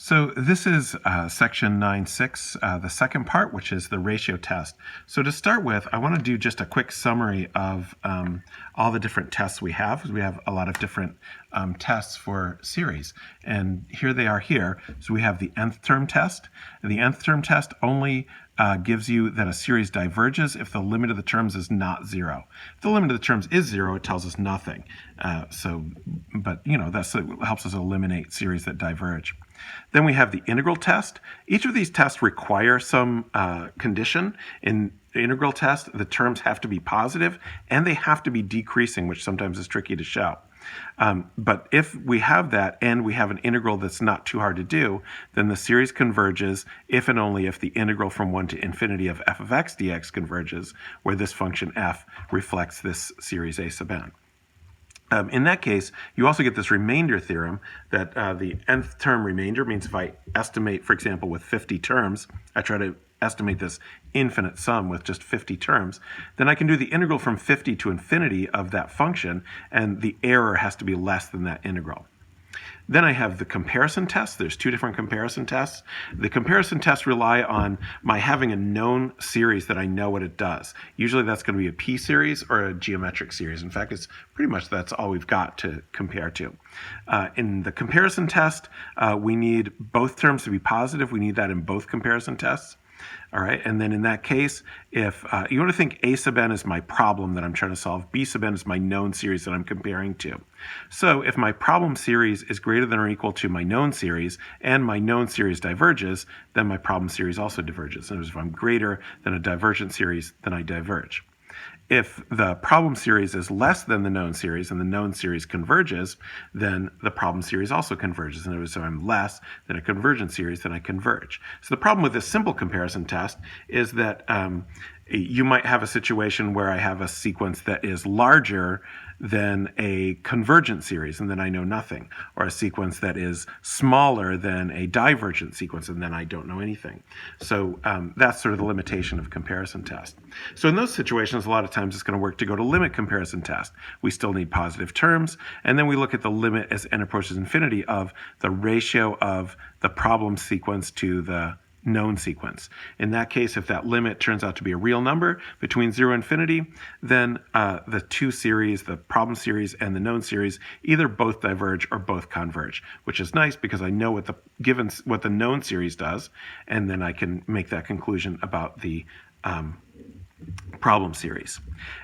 So this is section 9.6, the second part, which is the ratio test. So to start with, I want to do just a quick summary of all the different tests we have. We have a lot of different tests for series, and here they are here. So we have the nth term test. And the nth term test only gives you that a series diverges if the limit of the terms is not 0. If the limit of the terms is 0, it tells us nothing. But that helps us eliminate series that diverge. Then we have the integral test. Each of these tests require some condition. In the integral test, the terms have to be positive and they have to be decreasing, which sometimes is tricky to show. But if we have that and we have an integral that's not too hard to do, then the series converges if and only if the integral from 1 to infinity of f of x dx converges, where this function f reflects this series a sub n. In that case, you also get this remainder theorem that the nth term remainder means if I estimate, for example, with 50 terms, I try to estimate this infinite sum with just 50 terms, then I can do the integral from 50 to infinity of that function, and the error has to be less than that integral. Then I have the comparison test. There's two different comparison tests. The comparison tests rely on my having a known series that I know what it does. Usually that's going to be a p series or a geometric series. In fact, it's pretty much that's all we've got to compare to. In the comparison test, we need both terms to be positive. We need that in both comparison tests. All right, and then in that case, if you want to think a sub n is my problem that I'm trying to solve, b sub n is my known series that I'm comparing to. So if my problem series is greater than or equal to my known series, and my known series diverges, then my problem series also diverges. In other words, if I'm greater than a divergent series, then I diverge. If the problem series is less than the known series and the known series converges, then the problem series also converges. In other words, if I'm less than a convergent series, then I converge. So the problem with this simple comparison test is that you might have a situation where I have a sequence that is larger than a convergent series, and then I know nothing, or a sequence that is smaller than a divergent sequence, and then I don't know anything. So that's sort of the limitation of comparison test. So in those situations, a lot of times it's going to work to go to limit comparison test. We still need positive terms, and then we look at the limit as n approaches infinity of the ratio of the problem sequence to the known sequence. In that case, if that limit turns out to be a real number between 0 and infinity, then the two series, the problem series and the known series, either both diverge or both converge, which is nice because I know what the known series does, and then I can make that conclusion about the problem series.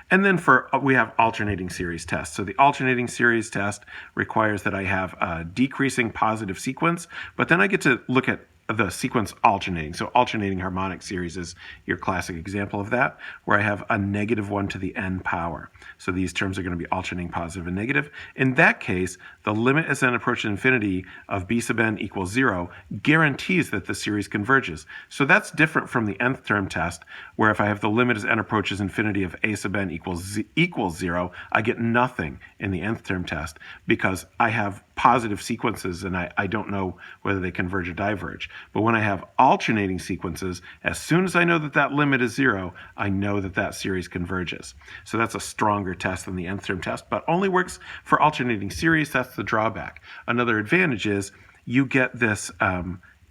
And then we have alternating series tests. So the alternating series test requires that I have a decreasing positive sequence, but then I get to look at the sequence alternating. So alternating harmonic series is your classic example of that, where I have a -1 to the n power. So these terms are going to be alternating positive and negative. In that case, the limit as n approaches infinity of b sub n equals 0 guarantees that the series converges. So that's different from the nth term test, where if I have the limit as n approaches infinity of a sub n equals 0, I get nothing in the nth term test because I have positive sequences and I don't know whether they converge or diverge. But when I have alternating sequences, as soon as I know that that limit is 0, I know that that series converges. So that's a stronger test than the nth term test, but only works for alternating series. That's the drawback. Another advantage is you get this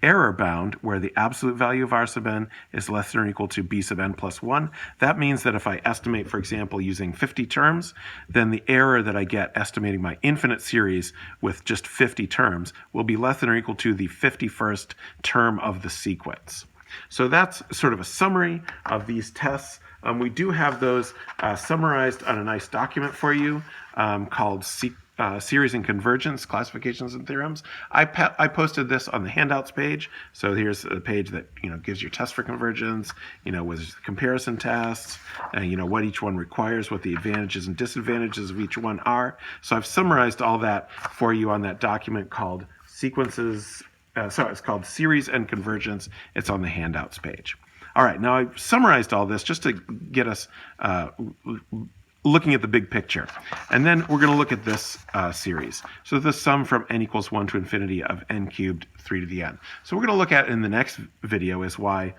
error bound where the absolute value of r sub n is less than or equal to b sub n plus 1. That means that if I estimate, for example, using 50 terms, then the error that I get estimating my infinite series with just 50 terms will be less than or equal to the 51st term of the sequence. So that's sort of a summary of these tests. We do have those summarized on a nice document for you called Series and Convergence, Classifications and Theorems. I posted this on the handouts page. So here's a page that gives your test for convergence, with comparison tests, and what each one requires, what the advantages and disadvantages of each one are. So I've summarized all that for you on that document called it's called Series and Convergence. It's on the handouts page. All right, now I've summarized all this just to get us looking at the big picture. And then we're going to look at this series. So the sum from n equals 1 to infinity of n cubed 3 to the n. So we're going to look at in the next video is why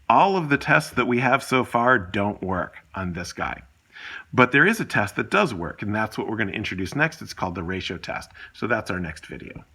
all of the tests that we have so far don't work on this guy. But there is a test that does work, and that's what we're going to introduce next. It's called the ratio test. So that's our next video.